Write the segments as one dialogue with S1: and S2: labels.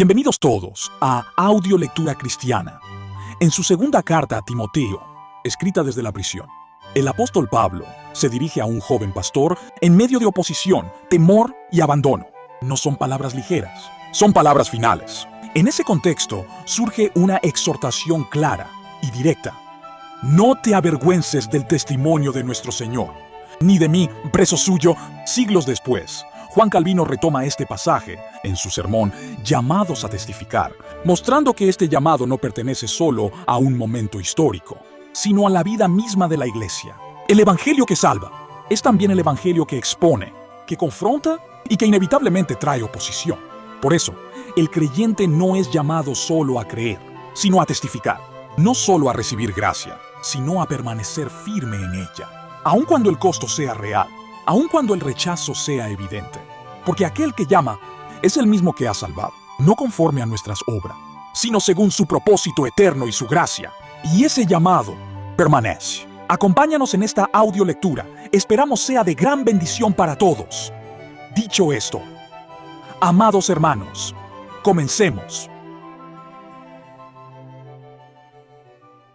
S1: Bienvenidos todos a Audio Lectura Cristiana. En su segunda carta a Timoteo, escrita desde la prisión, el apóstol Pablo se dirige a un joven pastor en medio de oposición, temor y abandono. No son palabras ligeras, son palabras finales. En ese contexto surge una exhortación clara y directa. No te avergüences del testimonio de nuestro Señor, ni de mí, preso suyo, siglos después. Juan Calvino retoma este pasaje en su sermón Llamados a Testificar, mostrando que este llamado no pertenece solo a un momento histórico, sino a la vida misma de la Iglesia. El Evangelio que salva es también el Evangelio que expone, que confronta y que inevitablemente trae oposición. Por eso, el creyente no es llamado solo a creer, sino a testificar, no solo a recibir gracia, sino a permanecer firme en ella, aun cuando el costo sea real, aun cuando el rechazo sea evidente, porque aquel que llama es el mismo que ha salvado, no conforme a nuestras obras, sino según su propósito eterno y su gracia, y ese llamado permanece. Acompáñanos en esta audiolectura, esperamos sea de gran bendición para todos. Dicho esto, amados hermanos, comencemos.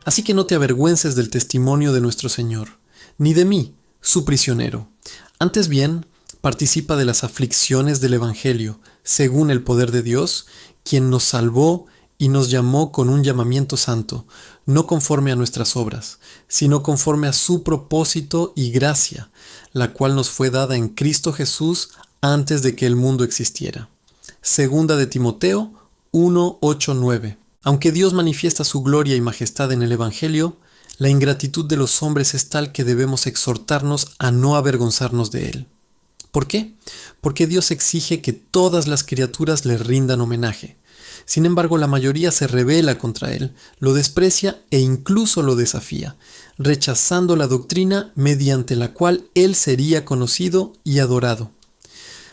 S2: Así que no te avergüences del testimonio de nuestro Señor, ni de mí, su prisionero. Antes bien, participa de las aflicciones del Evangelio, según el poder de Dios, quien nos salvó y nos llamó con un llamamiento santo, no conforme a nuestras obras, sino conforme a su propósito y gracia, la cual nos fue dada en Cristo Jesús antes de que el mundo existiera. Segunda de Timoteo 1, 8, 9. Aunque Dios manifiesta su gloria y majestad en el Evangelio, la ingratitud de los hombres es tal que debemos exhortarnos a no avergonzarnos de él. ¿Por qué? Porque Dios exige que todas las criaturas le rindan homenaje. Sin embargo, la mayoría se rebela contra él, lo desprecia e incluso lo desafía, rechazando la doctrina mediante la cual él sería conocido y adorado.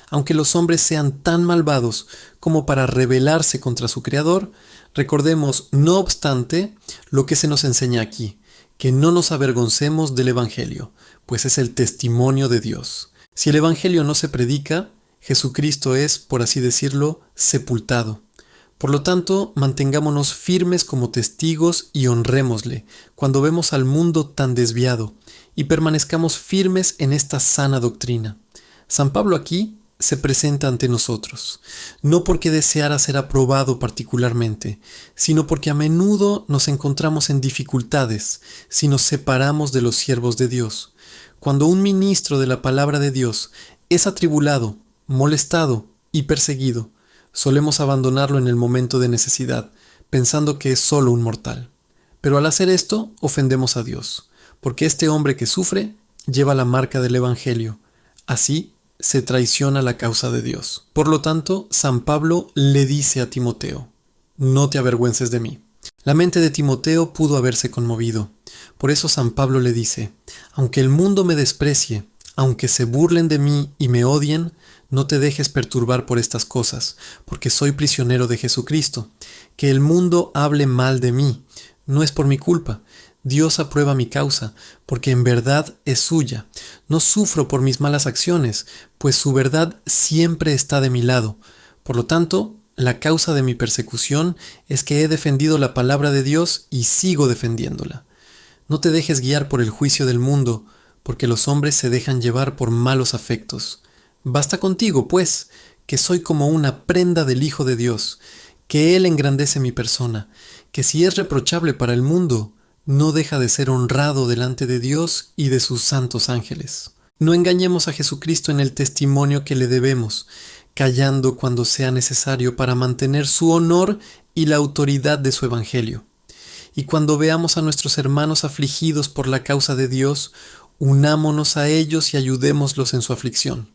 S2: Aunque los hombres sean tan malvados como para rebelarse contra su Creador, recordemos, no obstante, lo que se nos enseña aquí, que no nos avergoncemos del Evangelio, pues es el testimonio de Dios. Si el Evangelio no se predica, Jesucristo es, por así decirlo, sepultado. Por lo tanto, mantengámonos firmes como testigos y honrémosle cuando vemos al mundo tan desviado, y permanezcamos firmes en esta sana doctrina. San Pablo aquí se presenta ante nosotros, no porque deseara ser aprobado particularmente, sino porque a menudo nos encontramos en dificultades si nos separamos de los siervos de Dios. Cuando un ministro de la palabra de Dios es atribulado, molestado y perseguido, solemos abandonarlo en el momento de necesidad, pensando que es solo un mortal. Pero al hacer esto, ofendemos a Dios, porque este hombre que sufre lleva la marca del Evangelio. Así, se traiciona la causa de Dios. Por lo tanto, San Pablo le dice a Timoteo, no te avergüences de mí. La mente de Timoteo pudo haberse conmovido. Por eso San Pablo le dice, aunque el mundo me desprecie, aunque se burlen de mí y me odien, no te dejes perturbar por estas cosas, porque soy prisionero de Jesucristo. Que el mundo hable mal de mí, no es por mi culpa. Dios aprueba mi causa, porque en verdad es suya. No sufro por mis malas acciones, pues su verdad siempre está de mi lado. Por lo tanto, la causa de mi persecución es que he defendido la palabra de Dios y sigo defendiéndola. No te dejes guiar por el juicio del mundo, porque los hombres se dejan llevar por malos afectos. Basta contigo, pues, que soy como una prenda del Hijo de Dios, que Él engrandece mi persona, que si es reprochable para el mundo, no deja de ser honrado delante de Dios y de sus santos ángeles. No engañemos a Jesucristo en el testimonio que le debemos, callando cuando sea necesario para mantener su honor y la autoridad de su Evangelio. Y cuando veamos a nuestros hermanos afligidos por la causa de Dios, unámonos a ellos y ayudémoslos en su aflicción.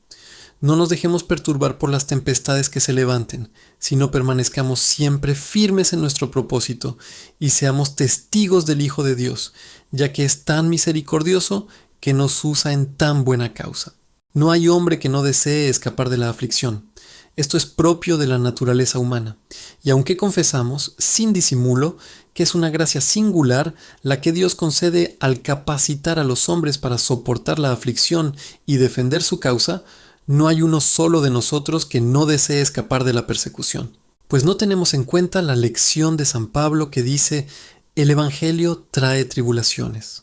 S2: No nos dejemos perturbar por las tempestades que se levanten, sino permanezcamos siempre firmes en nuestro propósito y seamos testigos del Hijo de Dios, ya que es tan misericordioso que nos usa en tan buena causa. No hay hombre que no desee escapar de la aflicción. Esto es propio de la naturaleza humana. Y aunque confesamos, sin disimulo, que es una gracia singular la que Dios concede al capacitar a los hombres para soportar la aflicción y defender su causa, no hay uno solo de nosotros que no desee escapar de la persecución. Pues no tenemos en cuenta la lección de San Pablo que dice: el Evangelio trae tribulaciones.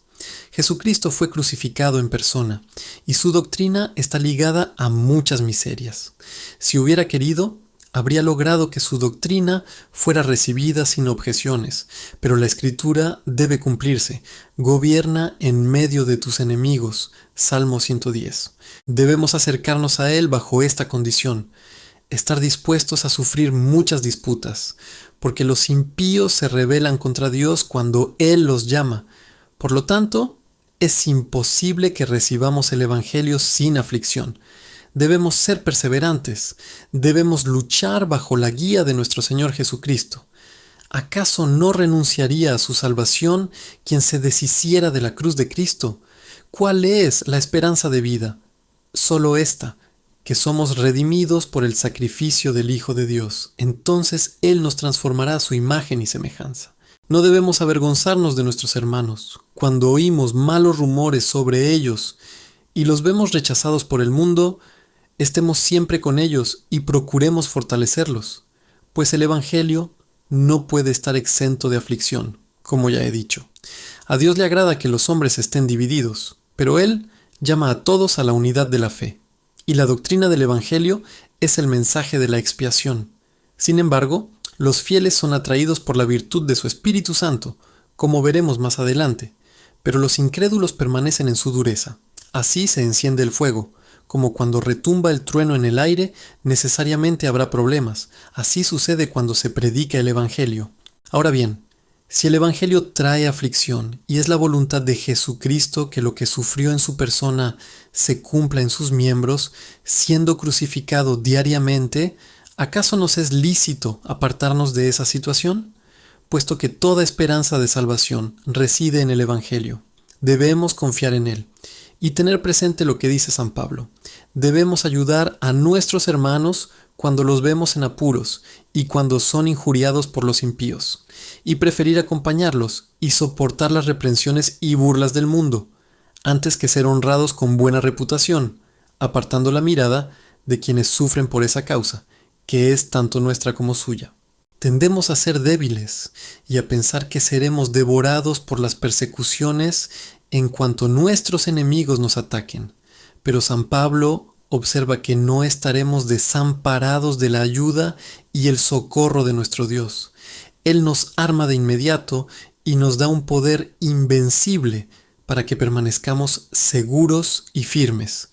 S2: Jesucristo fue crucificado en persona y su doctrina está ligada a muchas miserias. Si hubiera querido, habría logrado que su doctrina fuera recibida sin objeciones, pero la Escritura debe cumplirse. Gobierna en medio de tus enemigos. Salmo 110. Debemos acercarnos a Él bajo esta condición: estar dispuestos a sufrir muchas disputas, porque los impíos se rebelan contra Dios cuando Él los llama. Por lo tanto, es imposible que recibamos el Evangelio sin aflicción. Debemos ser perseverantes, debemos luchar bajo la guía de nuestro Señor Jesucristo. ¿Acaso no renunciaría a su salvación quien se deshiciera de la cruz de Cristo? ¿Cuál es la esperanza de vida? Solo esta: que somos redimidos por el sacrificio del Hijo de Dios. Entonces Él nos transformará a su imagen y semejanza. No debemos avergonzarnos de nuestros hermanos. Cuando oímos malos rumores sobre ellos y los vemos rechazados por el mundo, estemos siempre con ellos y procuremos fortalecerlos, pues el Evangelio no puede estar exento de aflicción, como ya he dicho. A Dios le agrada que los hombres estén divididos, pero Él llama a todos a la unidad de la fe. Y la doctrina del Evangelio es el mensaje de la expiación. Sin embargo, los fieles son atraídos por la virtud de su Espíritu Santo, como veremos más adelante, pero los incrédulos permanecen en su dureza. Así se enciende el fuego, como cuando retumba el trueno en el aire, necesariamente habrá problemas. Así sucede cuando se predica el Evangelio. Ahora bien, si el Evangelio trae aflicción y es la voluntad de Jesucristo que lo que sufrió en su persona se cumpla en sus miembros, siendo crucificado diariamente, ¿acaso nos es lícito apartarnos de esa situación? Puesto que toda esperanza de salvación reside en el Evangelio, debemos confiar en él y tener presente lo que dice San Pablo. Debemos ayudar a nuestros hermanos cuando los vemos en apuros y cuando son injuriados por los impíos, y preferir acompañarlos y soportar las reprensiones y burlas del mundo, antes que ser honrados con buena reputación, apartando la mirada de quienes sufren por esa causa, que es tanto nuestra como suya. Tendemos a ser débiles y a pensar que seremos devorados por las persecuciones en cuanto nuestros enemigos nos ataquen, pero San Pablo observa que no estaremos desamparados de la ayuda y el socorro de nuestro Dios. Él nos arma de inmediato y nos da un poder invencible para que permanezcamos seguros y firmes.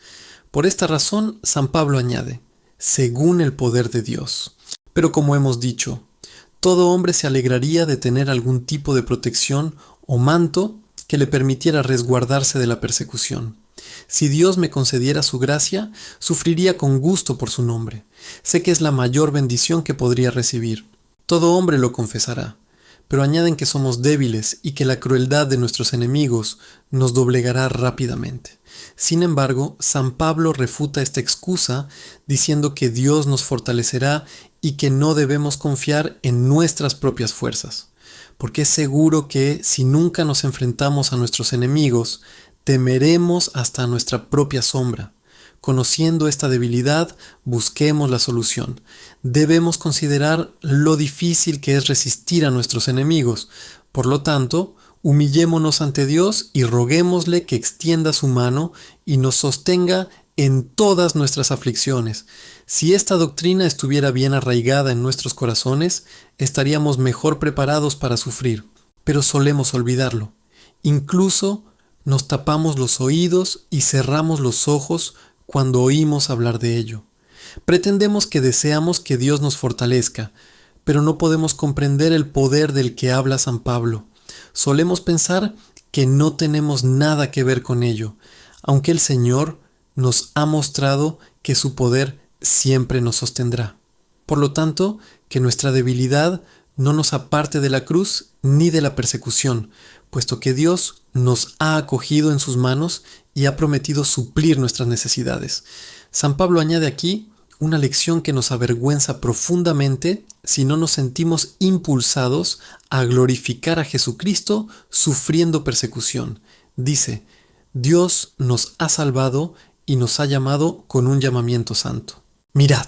S2: Por esta razón, San Pablo añade: según el poder de Dios. Pero como hemos dicho, todo hombre se alegraría de tener algún tipo de protección o manto que le permitiera resguardarse de la persecución. Si Dios me concediera su gracia, sufriría con gusto por su nombre. Sé que es la mayor bendición que podría recibir. Todo hombre lo confesará, pero añaden que somos débiles y que la crueldad de nuestros enemigos nos doblegará rápidamente. Sin embargo, San Pablo refuta esta excusa diciendo que Dios nos fortalecerá y que no debemos confiar en nuestras propias fuerzas, porque es seguro que si nunca nos enfrentamos a nuestros enemigos, temeremos hasta nuestra propia sombra. Conociendo esta debilidad, busquemos la solución. Debemos considerar lo difícil que es resistir a nuestros enemigos. Por lo tanto, humillémonos ante Dios y roguémosle que extienda su mano y nos sostenga en todas nuestras aflicciones. Si esta doctrina estuviera bien arraigada en nuestros corazones, estaríamos mejor preparados para sufrir. Pero solemos olvidarlo. Incluso nos tapamos los oídos y cerramos los ojos cuando oímos hablar de ello. Pretendemos que deseamos que Dios nos fortalezca, pero no podemos comprender el poder del que habla San Pablo. Solemos pensar que no tenemos nada que ver con ello, aunque el Señor nos ha mostrado que su poder siempre nos sostendrá. Por lo tanto, que nuestra debilidad no nos aparte de la cruz ni de la persecución, puesto que Dios nos ha acogido en sus manos y ha prometido suplir nuestras necesidades. San Pablo añade aquí una lección que nos avergüenza profundamente si no nos sentimos impulsados a glorificar a Jesucristo sufriendo persecución. Dice: Dios nos ha salvado y nos ha llamado con un llamamiento santo. Mirad,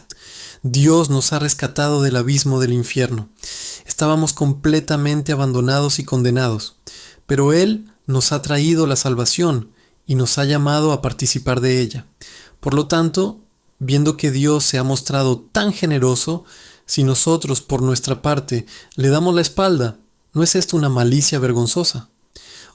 S2: Dios nos ha rescatado del abismo del infierno. Estábamos completamente abandonados y condenados, pero Él nos ha traído la salvación y nos ha llamado a participar de ella. Por lo tanto, viendo que Dios se ha mostrado tan generoso, si nosotros, por nuestra parte, le damos la espalda, ¿no es esto una malicia vergonzosa?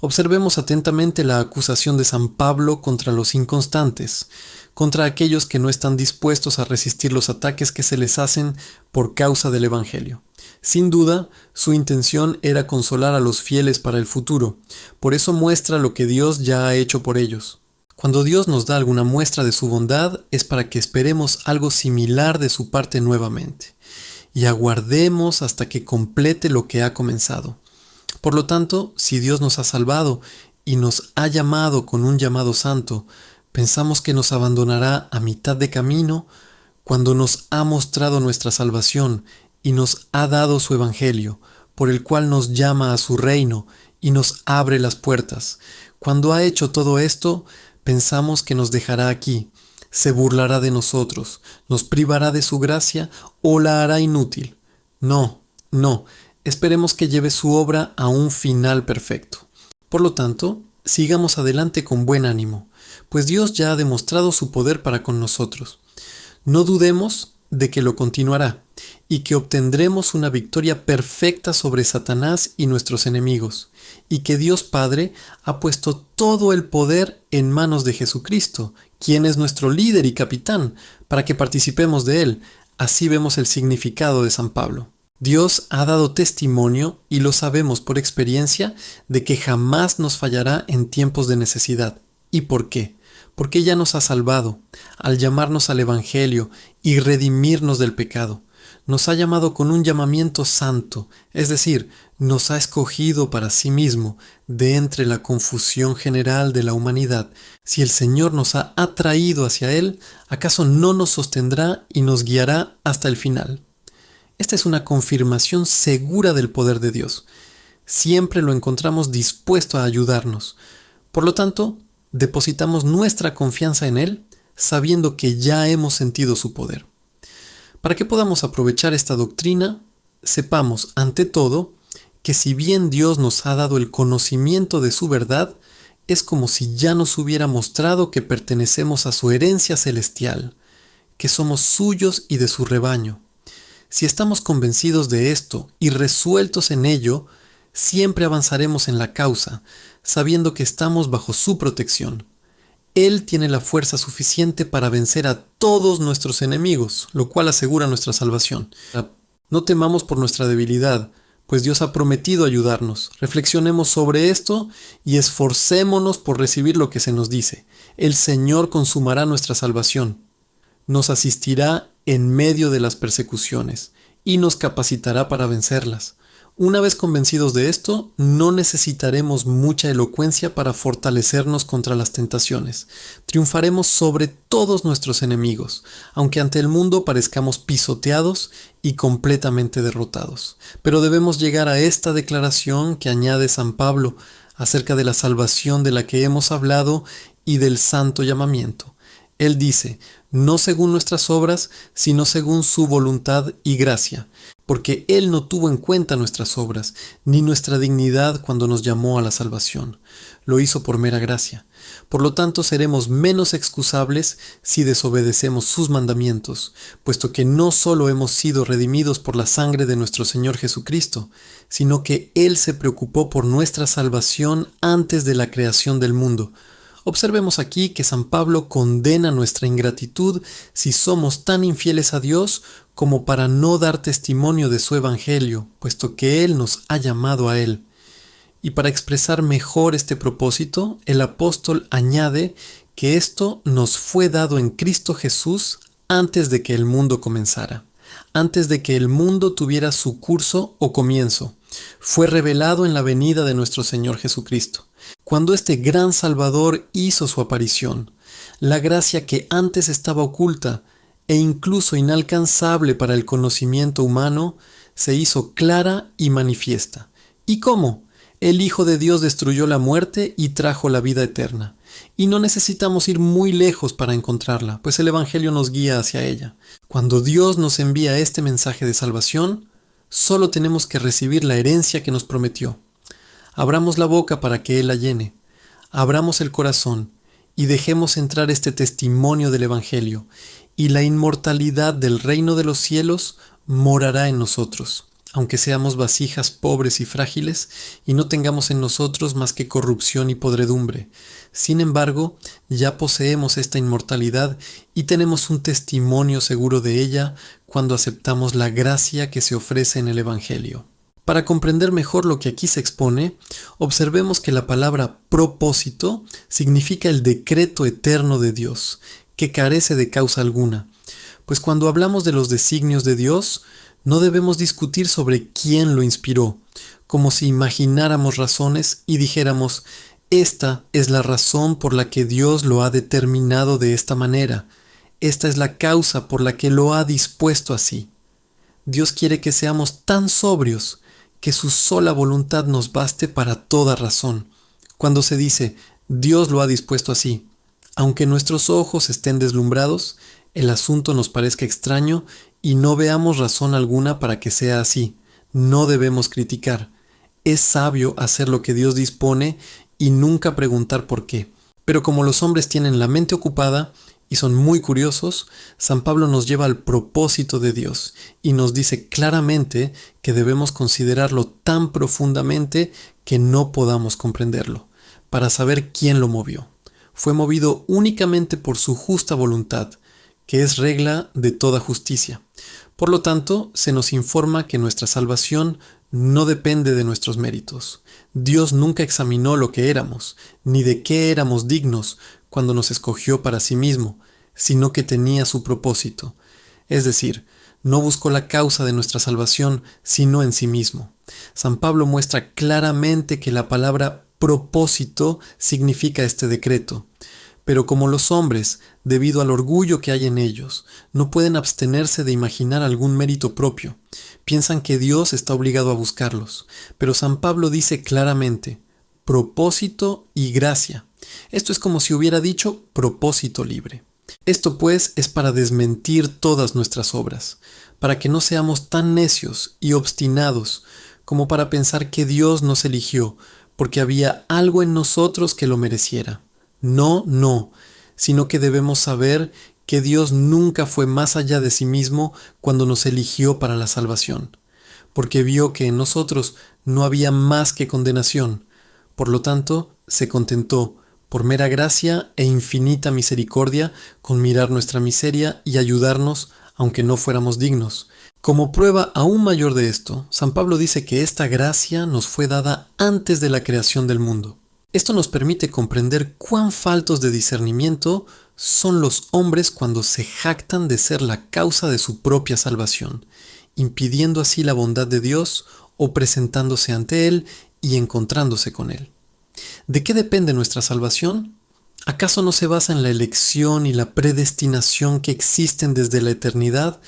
S2: Observemos atentamente la acusación de San Pablo contra los inconstantes, contra aquellos que no están dispuestos a resistir los ataques que se les hacen por causa del Evangelio. Sin duda, su intención era consolar a los fieles para el futuro, por eso muestra lo que Dios ya ha hecho por ellos. Cuando Dios nos da alguna muestra de su bondad, es para que esperemos algo similar de su parte nuevamente, y aguardemos hasta que complete lo que ha comenzado. Por lo tanto, si Dios nos ha salvado y nos ha llamado con un llamado santo, pensamos que nos abandonará a mitad de camino cuando nos ha mostrado nuestra salvación y nos ha dado su evangelio, por el cual nos llama a su reino y nos abre las puertas. Cuando ha hecho todo esto, pensamos que nos dejará aquí, se burlará de nosotros, nos privará de su gracia o la hará inútil. No, esperemos que lleve su obra a un final perfecto. Por lo tanto, sigamos adelante con buen ánimo, pues Dios ya ha demostrado su poder para con nosotros. No dudemos de que lo continuará y que obtendremos una victoria perfecta sobre Satanás y nuestros enemigos, y que Dios Padre ha puesto todo el poder en manos de Jesucristo, quien es nuestro líder y capitán, para que participemos de él. Así vemos el significado de San Pablo. Dios ha dado testimonio, y lo sabemos por experiencia, de que jamás nos fallará en tiempos de necesidad. ¿Y por qué? Porque ya nos ha salvado, al llamarnos al Evangelio y redimirnos del pecado. Nos ha llamado con un llamamiento santo, es decir, nos ha escogido para sí mismo de entre la confusión general de la humanidad. Si el Señor nos ha atraído hacia Él, ¿acaso no nos sostendrá y nos guiará hasta el final? Esta es una confirmación segura del poder de Dios. Siempre lo encontramos dispuesto a ayudarnos. Por lo tanto, depositamos nuestra confianza en Él, sabiendo que ya hemos sentido su poder. Para que podamos aprovechar esta doctrina, sepamos, ante todo, que si bien Dios nos ha dado el conocimiento de su verdad, es como si ya nos hubiera mostrado que pertenecemos a su herencia celestial, que somos suyos y de su rebaño. Si estamos convencidos de esto y resueltos en ello, siempre avanzaremos en la causa, sabiendo que estamos bajo su protección. Él tiene la fuerza suficiente para vencer a todos nuestros enemigos, lo cual asegura nuestra salvación. No temamos por nuestra debilidad, pues Dios ha prometido ayudarnos. Reflexionemos sobre esto y esforcémonos por recibir lo que se nos dice. El Señor consumará nuestra salvación. Nos asistirá en medio de las persecuciones y nos capacitará para vencerlas. Una vez convencidos de esto, no necesitaremos mucha elocuencia para fortalecernos contra las tentaciones. Triunfaremos sobre todos nuestros enemigos, aunque ante el mundo parezcamos pisoteados y completamente derrotados. Pero debemos llegar a esta declaración que añade San Pablo acerca de la salvación de la que hemos hablado y del santo llamamiento. Él dice, no según nuestras obras, sino según su voluntad y gracia, porque Él no tuvo en cuenta nuestras obras, ni nuestra dignidad cuando nos llamó a la salvación. Lo hizo por mera gracia. Por lo tanto, seremos menos excusables si desobedecemos sus mandamientos, puesto que no solo hemos sido redimidos por la sangre de nuestro Señor Jesucristo, sino que Él se preocupó por nuestra salvación antes de la creación del mundo. Observemos aquí que San Pablo condena nuestra ingratitud si somos tan infieles a Dios como para no dar testimonio de su evangelio, puesto que Él nos ha llamado a Él. Y para expresar mejor este propósito, el apóstol añade que esto nos fue dado en Cristo Jesús antes de que el mundo comenzara, antes de que el mundo tuviera su curso o comienzo. Fue revelado en la venida de nuestro Señor Jesucristo. Cuando este gran Salvador hizo su aparición, la gracia que antes estaba oculta e incluso inalcanzable para el conocimiento humano, se hizo clara y manifiesta. ¿Y cómo? El Hijo de Dios destruyó la muerte y trajo la vida eterna. y no necesitamos ir muy lejos para encontrarla, pues el Evangelio nos guía hacia ella. Cuando Dios nos envía este mensaje de salvación, solo tenemos que recibir la herencia que nos prometió. Abramos la boca para que Él la llene. Abramos el corazón y dejemos entrar este testimonio del Evangelio, y la inmortalidad del reino de los cielos morará en nosotros, aunque seamos vasijas pobres y frágiles y no tengamos en nosotros más que corrupción y podredumbre. Sin embargo, ya poseemos esta inmortalidad y tenemos un testimonio seguro de ella cuando aceptamos la gracia que se ofrece en el Evangelio. Para comprender mejor lo que aquí se expone, observemos que la palabra propósito significa el decreto eterno de Dios, que carece de causa alguna. Pues cuando hablamos de los designios de Dios, no debemos discutir sobre quién lo inspiró, como si imagináramos razones y dijéramos, esta es la razón por la que Dios lo ha determinado de esta manera, esta es la causa por la que lo ha dispuesto así. Dios quiere que seamos tan sobrios que su sola voluntad nos baste para toda razón. Cuando se dice, Dios lo ha dispuesto así, aunque nuestros ojos estén deslumbrados, el asunto nos parezca extraño y no veamos razón alguna para que sea así, no debemos criticar. Es sabio hacer lo que Dios dispone y nunca preguntar por qué. Pero como los hombres tienen la mente ocupada y son muy curiosos, San Pablo nos lleva al propósito de Dios y nos dice claramente que debemos considerarlo tan profundamente que no podamos comprenderlo, para saber quién lo movió. Fue movido únicamente por su justa voluntad, que es regla de toda justicia. Por lo tanto, se nos informa que nuestra salvación no depende de nuestros méritos. Dios nunca examinó lo que éramos, ni de qué éramos dignos cuando nos escogió para sí mismo, sino que tenía su propósito. Es decir, no buscó la causa de nuestra salvación, sino en sí mismo. San Pablo muestra claramente que la palabra propósito significa este decreto. Pero como los hombres, debido al orgullo que hay en ellos, no pueden abstenerse de imaginar algún mérito propio, piensan que Dios está obligado a buscarlos. Pero San Pablo dice claramente, propósito y gracia. Esto es como si hubiera dicho propósito libre. Esto pues es para desmentir todas nuestras obras, para que no seamos tan necios y obstinados como para pensar que Dios nos eligió porque había algo en nosotros que lo mereciera. No, sino que debemos saber que Dios nunca fue más allá de sí mismo cuando nos eligió para la salvación, porque vio que en nosotros no había más que condenación. Por lo tanto, se contentó, por mera gracia e infinita misericordia, con mirar nuestra miseria y ayudarnos, aunque no fuéramos dignos. Como prueba aún mayor de esto, San Pablo dice que esta gracia nos fue dada antes de la creación del mundo. Esto nos permite comprender cuán faltos de discernimiento son los hombres cuando se jactan de ser la causa de su propia salvación, impidiendo así la bondad de Dios o presentándose ante Él y encontrándose con Él. ¿De qué depende nuestra salvación? ¿Acaso no se basa en la elección y la predestinación que existen desde la eternidad?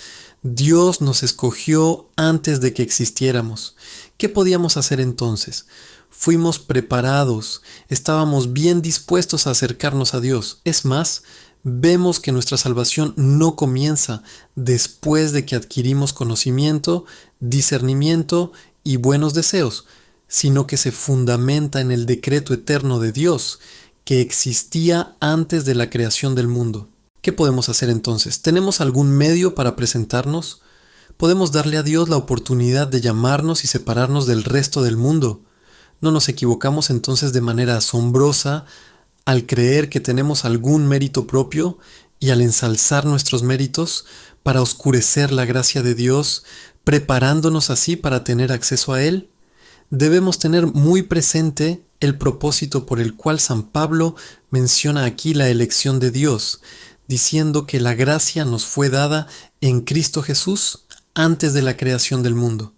S2: Dios nos escogió antes de que existiéramos. ¿Qué podíamos hacer entonces? Fuimos preparados, estábamos bien dispuestos a acercarnos a Dios. Es más, vemos que nuestra salvación no comienza después de que adquirimos conocimiento, discernimiento y buenos deseos, sino que se fundamenta en el decreto eterno de Dios, que existía antes de la creación del mundo. ¿Qué podemos hacer entonces? ¿Tenemos algún medio para presentarnos? ¿Podemos darle a Dios la oportunidad de llamarnos y separarnos del resto del mundo? ¿No nos equivocamos entonces de manera asombrosa al creer que tenemos algún mérito propio y al ensalzar nuestros méritos para oscurecer la gracia de Dios, preparándonos así para tener acceso a Él? Debemos tener muy presente el propósito por el cual San Pablo menciona aquí la elección de Dios, diciendo que la gracia nos fue dada en Cristo Jesús antes de la creación del mundo.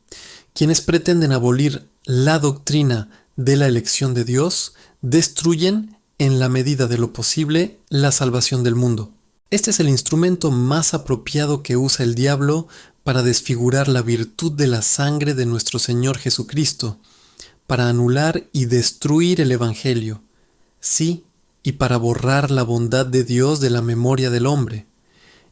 S2: Quienes pretenden abolir la doctrina de la elección de Dios destruyen en la medida de lo posible la salvación del mundo. Este es el instrumento más apropiado que usa el diablo para desfigurar la virtud de la sangre de nuestro Señor Jesucristo, para anular y destruir el Evangelio. Sí, y para borrar la bondad de Dios de la memoria del hombre.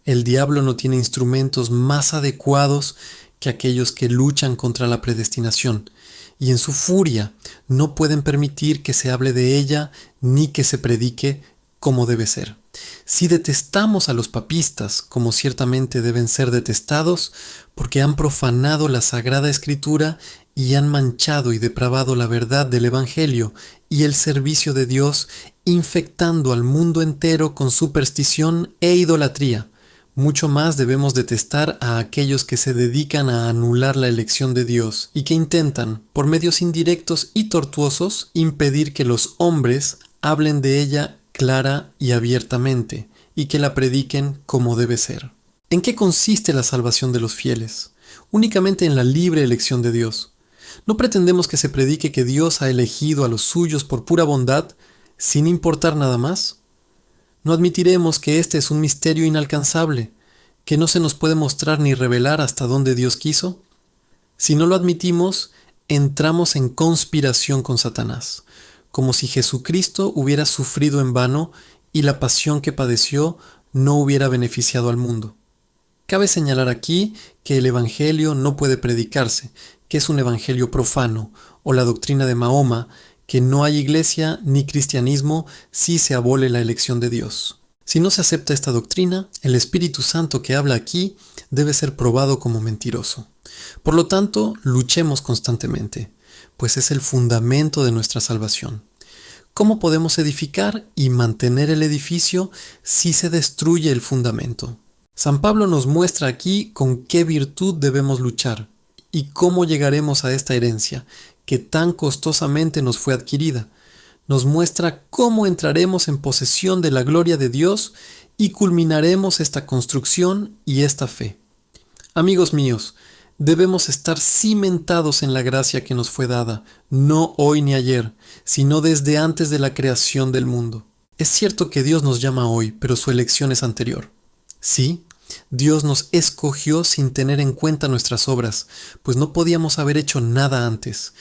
S2: El diablo no tiene instrumentos más adecuados que aquellos que luchan contra la predestinación, y en su furia no pueden permitir que se hable de ella ni que se predique como debe ser. Si detestamos a los papistas, como ciertamente deben ser detestados, porque han profanado la Sagrada Escritura y han manchado y depravado la verdad del Evangelio y el servicio de Dios, infectando al mundo entero con superstición e idolatría, mucho más debemos detestar a aquellos que se dedican a anular la elección de Dios y que intentan, por medios indirectos y tortuosos, impedir que los hombres hablen de ella clara y abiertamente, y que la prediquen como debe ser. ¿En qué consiste la salvación de los fieles? Únicamente en la libre elección de Dios. No pretendemos que se predique que Dios ha elegido a los suyos por pura bondad, sin importar nada más. No admitiremos que este es un misterio inalcanzable, que no se nos puede mostrar ni revelar hasta dónde Dios quiso. Si no lo admitimos, entramos en conspiración con Satanás, como si Jesucristo hubiera sufrido en vano y la pasión que padeció no hubiera beneficiado al mundo. Cabe señalar aquí que el Evangelio no puede predicarse, que es un Evangelio profano, o la doctrina de Mahoma, que no hay iglesia ni cristianismo si se abole la elección de Dios. Si no se acepta esta doctrina, el Espíritu Santo que habla aquí debe ser probado como mentiroso. Por lo tanto, luchemos constantemente, pues es el fundamento de nuestra salvación. ¿Cómo podemos edificar y mantener el edificio si se destruye el fundamento? San Pablo nos muestra aquí con qué virtud debemos luchar y cómo llegaremos a esta herencia que tan costosamente nos fue adquirida. Nos muestra cómo entraremos en posesión de la gloria de Dios y culminaremos esta construcción y esta fe. Amigos míos, debemos estar cimentados en la gracia que nos fue dada, no hoy ni ayer, sino desde antes de la creación del mundo. Es cierto que Dios nos llama hoy, pero su elección es anterior. Sí, Dios nos escogió sin tener en cuenta nuestras obras, pues no podíamos haber hecho nada antes.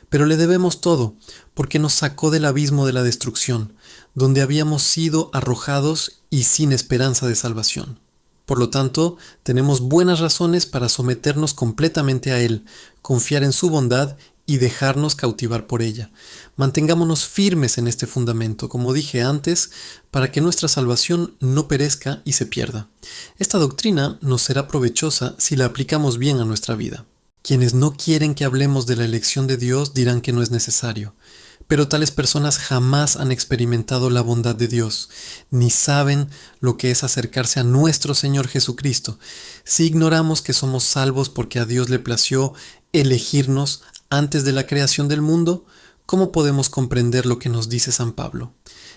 S2: Pero le debemos todo, porque nos sacó del abismo de la destrucción, donde habíamos sido arrojados y sin esperanza de salvación. Por lo tanto, tenemos buenas razones para someternos completamente a Él, confiar en su bondad y dejarnos cautivar por ella. Mantengámonos firmes en este fundamento, como dije antes, para que nuestra salvación no perezca y se pierda. Esta doctrina nos será provechosa si la aplicamos bien a nuestra vida. Quienes no quieren que hablemos de la elección de Dios dirán que no es necesario, pero tales personas jamás han experimentado la bondad de Dios, ni saben lo que es acercarse a nuestro Señor Jesucristo. Si ignoramos que somos salvos porque a Dios le plació elegirnos antes de la creación del mundo, ¿cómo podemos comprender lo que nos dice San Pablo?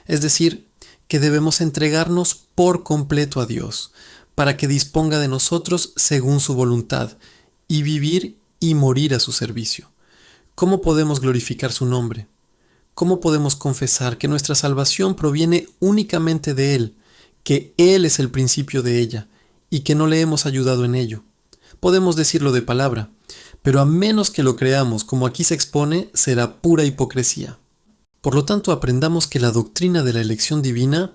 S2: Es decir, que debemos entregarnos por completo a Dios, para que disponga de nosotros según su voluntad, y vivir y morir a su servicio. ¿Cómo podemos glorificar su nombre? ¿Cómo podemos confesar que nuestra salvación proviene únicamente de Él, que Él es el principio de ella, y que no le hemos ayudado en ello? Podemos decirlo de palabra, pero a menos que lo creamos como aquí se expone, será pura hipocresía. Por lo tanto, aprendamos que la doctrina de la elección divina,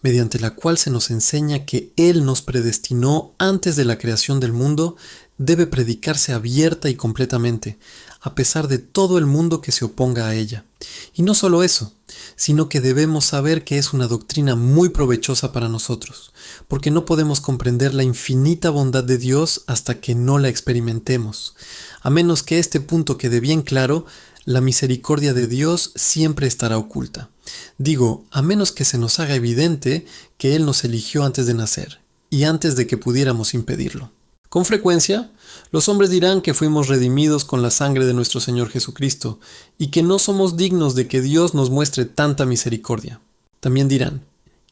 S2: mediante la cual se nos enseña que Él nos predestinó antes de la creación del mundo, debe predicarse abierta y completamente, a pesar de todo el mundo que se oponga a ella. Y no solo eso, sino que debemos saber que es una doctrina muy provechosa para nosotros, porque no podemos comprender la infinita bondad de Dios hasta que no la experimentemos. A menos que este punto quede bien claro, la misericordia de Dios siempre estará oculta. Digo, a menos que se nos haga evidente que Él nos eligió antes de nacer, y antes de que pudiéramos impedirlo. Con frecuencia, los hombres dirán que fuimos redimidos con la sangre de nuestro Señor Jesucristo y que no somos dignos de que Dios nos muestre tanta misericordia. También dirán,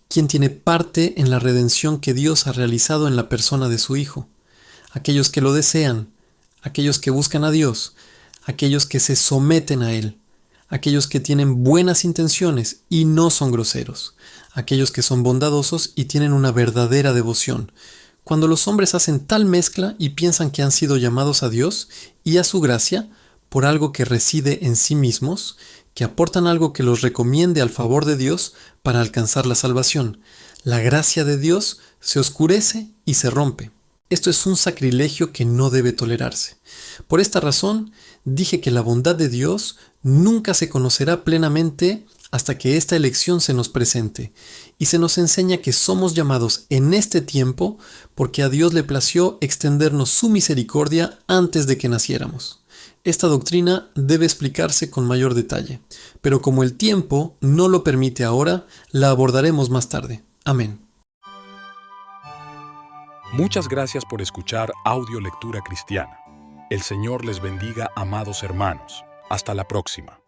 S2: ¿quién tiene parte en la redención que Dios ha realizado en la persona de su Hijo? Aquellos que lo desean, aquellos que buscan a Dios, aquellos que se someten a Él, aquellos que tienen buenas intenciones y no son groseros, aquellos que son bondadosos y tienen una verdadera devoción. Cuando los hombres hacen tal mezcla y piensan que han sido llamados a Dios y a su gracia, por algo que reside en sí mismos, que aportan algo que los recomiende al favor de Dios para alcanzar la salvación. La gracia de Dios se oscurece y se rompe. Esto es un sacrilegio que no debe tolerarse. Por esta razón, dije que la bondad de Dios nunca se conocerá plenamente hasta que esta elección se nos presente, y se nos enseña que somos llamados en este tiempo porque a Dios le plació extendernos su misericordia antes de que naciéramos. Esta doctrina debe explicarse con mayor detalle, pero como el tiempo no lo permite ahora, la abordaremos más tarde. Amén.
S1: Muchas gracias por escuchar Audio Lectura Cristiana. El Señor les bendiga, amados hermanos. Hasta la próxima.